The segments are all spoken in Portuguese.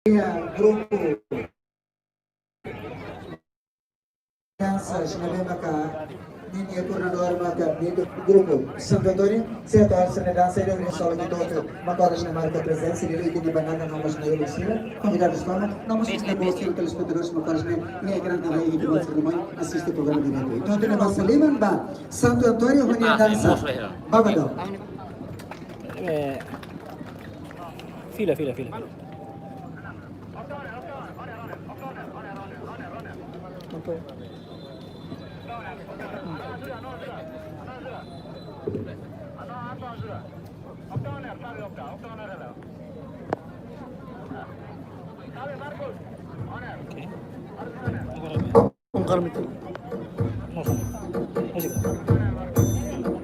grupo danças na mesma cá, ninguém coordenador marca grupo Santo Antônio, se a torce na dança ele é só de todo, uma coisa na marca presença, ele tem de banana não mas na eleição, convidados para não mas que depois que os espectadores não fazem nem grande rei de nosso irmão assiste o programa direto. Então tem uma Saliman ba Santo Antônio onde a dança. Babado. Fila.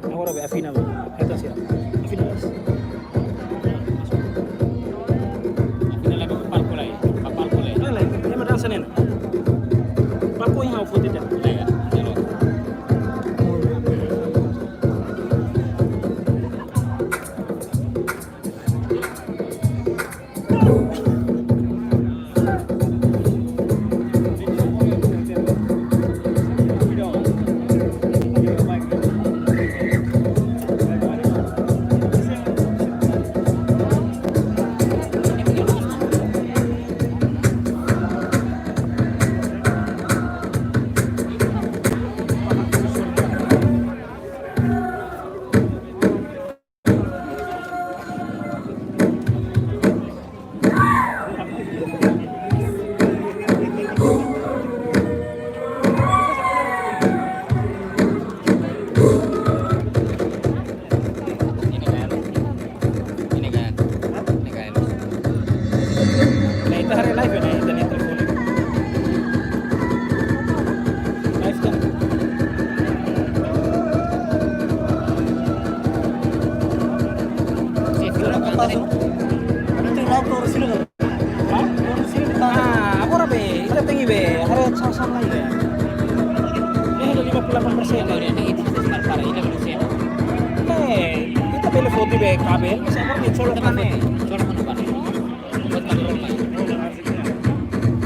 Agora vai a final. Esta sim. A final. Sana Papo yang aku tidak ya. Kabel, saya mau colok mana? Colok mana pak? Buat kabel apa?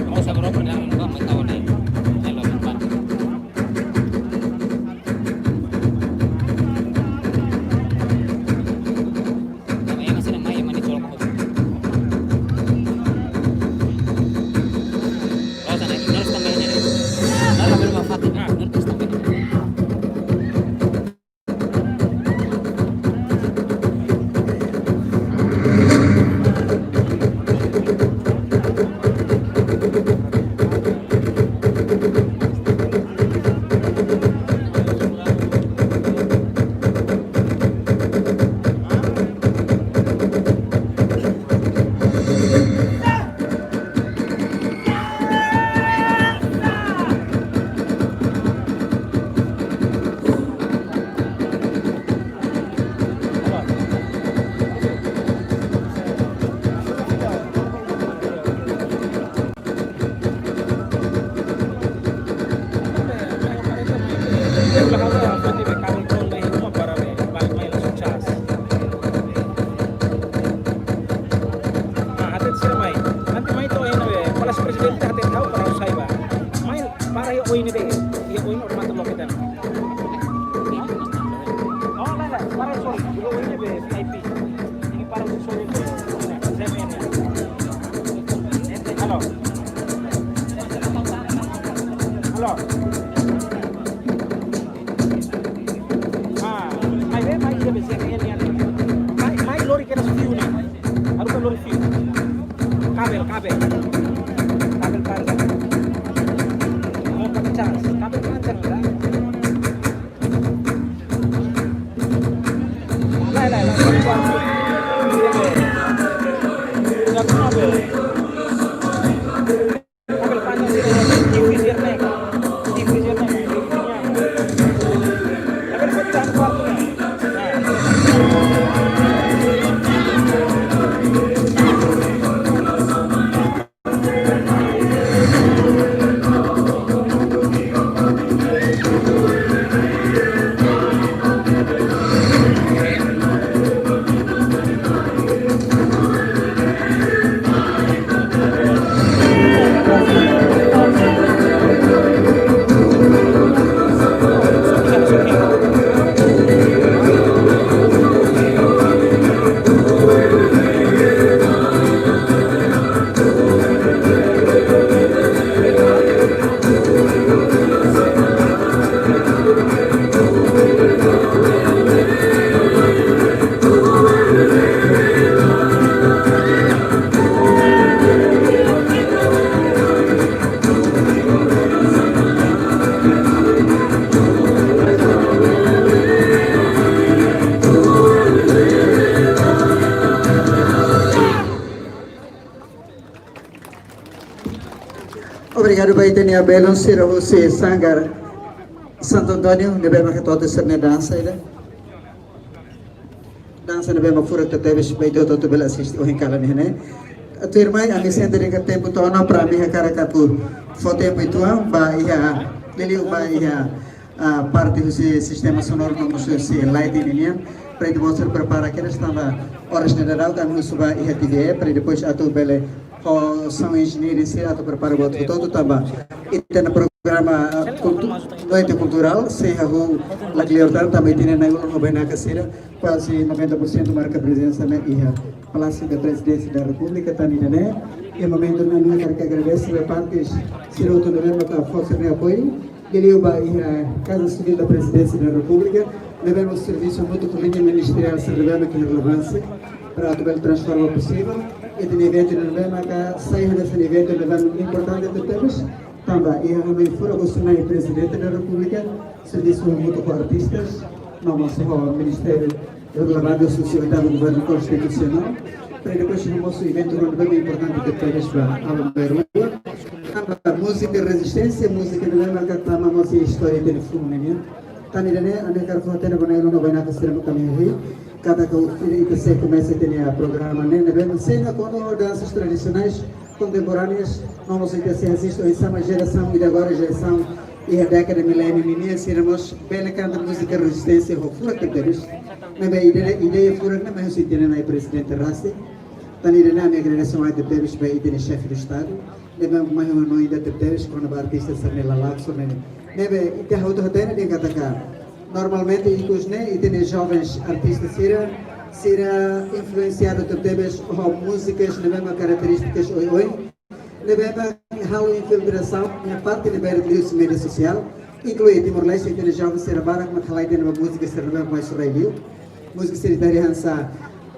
Mau saya berapa dan enggak mau tahu nih. Hello pak. Nama yang masih nama yang mana colok apa? Oh sana ini harus tambahnya nih. Dalam berapa fatih? Harus tambahnya. Obrigado, Baitania Belon, Sira José Sangar, Santo Antônio, de Bema que todo ser dança, dança de Bema fura que teve beito todo bela assiste o rincala né. A tua irmã a mim sente que tempo tono para mim cara catu foi tempo ituan ba ia leli ba ia a parte do sistema sonoro não se lighting linha para depois preparar que estava horas de geral que não suba ia TV para depois a tua bela são engenheiros e a tua prepara o outro todo tava e tem no programa noite cultural se a la Cleortan também tem na no bem na casera quase 90% marca presença na ia Palácio da Presidência da República também né e momento na minha quero que agradeço a parte se o outro governo que a força de apoio ele ia Casa Civil da Presidência da República levamos serviço muito convênio ministerial se levando que relevância para o transformar possível e tem evento no lema que sair desse evento levando importante de temas também e a fora o Presidente da República serviço muito com artistas não só o Ministério relevado à sociedade do governo constitucional para depois no nosso evento bem importante de temas para a música e resistência música de lema que estamos em história de fundo né tani dene ane kar foto na banai no banai ka sira kami hi cada que se começa a ter a programa né bem cena com danças tradicionais contemporâneas não sei que se assiste a essa geração e agora geração e a década milênio menina seremos bela canta música resistência ou fura que teres na bem ideia fura na mais se tem na presidente Rassi tani dene ane agradeço a teres bem ter chefe do estado lembra mais uma ainda teres com a artista Sanela Laxo né nebe ite hauto hatene de kataka normalmente ikus ne ite jovens artistas sira influenciado tebes ou músicas nebe características oi nebe how infiltração na parte de berglius mídia social inclui Timor-Leste ite jovens sira barak makhalai de música sira mais radio música sira dari hansa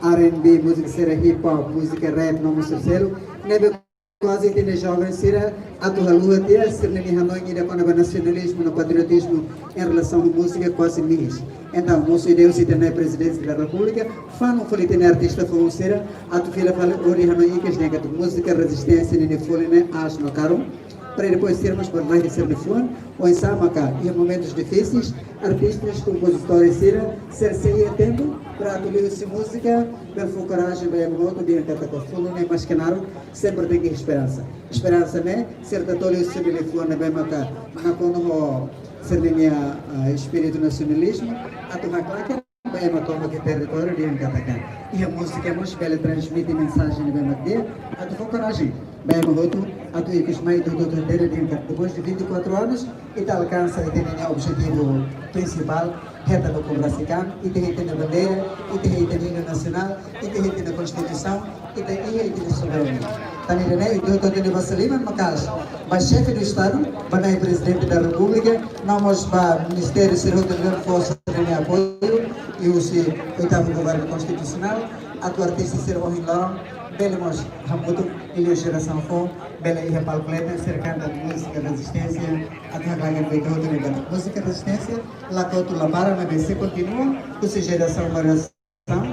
R&B música sira hip hop música rap não musicero nebe quase tem jovens sira atual lua dia ser nem hanoi ida com o nacionalismo no patriotismo em relação à música quase mis então nosso ideal se tem na presidência da República fano foi ter artista foi sira atu fila fala ori hanoi que nega música resistência nem foi né as no caro para depois sermos para mais de ser de fone ou em Samaka e em momentos difíceis artistas compositores ser sem tempo para atualizar essa música para coragem bem muito bem até com fundo nem mais que nada sempre tem esperança né ser católico se ele for na bem maka na quando ser linha espírito nacionalismo atuar claro bem matoma que território de Encatacan e a música é muito bela transmite mensagem de bem madeira atuar coragem bem muito atu e que mais do terceiro de depois de 24 anos e tal alcança e tem o objetivo principal reta do Cobrasican e tem na bandeira e tem no hino nacional e tem na Constituição e tem na soberania tani dene e do de Vasalima Macas mas chefe do Estado banai presidente da República nós para Ministério Serão de Força de apoio e o oitavo governo constitucional atu artista serão em lá belemos hamutu ele geração for bela e palpleta cercando a música resistência até a feito de música resistência lá todo lá para na BC continua com geração variação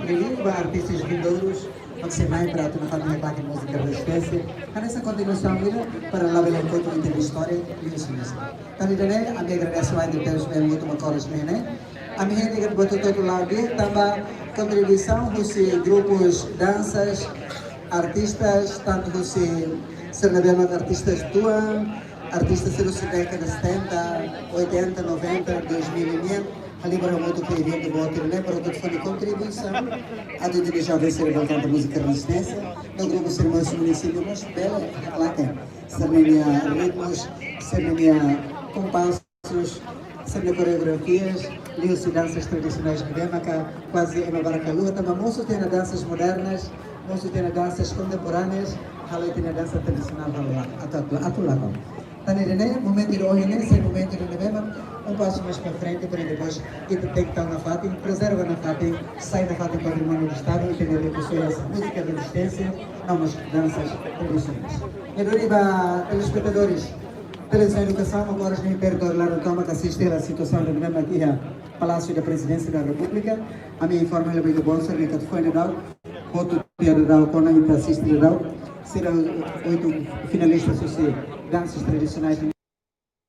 ele vai artistas vindouros maximais para tu não fazer parte música resistência a essa continuação para lá bela encontro de história e isso mesmo também né a minha agradeço a Deus bem muito uma coras né a minha gente que botou todo lado também contribuição dos grupos danças artistas tanto você ser artistas tua artistas da década 70 80 90 2000 ali para muito que evento botar né para todo foi contribuição a do de jovens ser voltando música resistência no grupo ser mais município mais bela lá tem ser ritmos ser compassos ser coreografias lios e danças tradicionais de Bemaca quase é uma baracalua também moço tem danças modernas moço tem danças contemporâneas halo tem dança tradicional atulado tani dene momento de hoje nesse momento de Bemaca passo mais para frente para depois que tem que estar na FATIM preserva na FATIM sai da FATIM para o irmão do Estado e tem a pessoas música de resistência não mas danças tradicionais e para telespectadores Televisão Educação, agora a gente perdeu lá no Toma que assiste a situação do mesmo aqui a Palácio da Presidência da República. A minha informa é muito bom, ser que foi Nadal, outro dia Nadal, quando a gente assiste Nadal, será 8 finalistas, danças tradicionais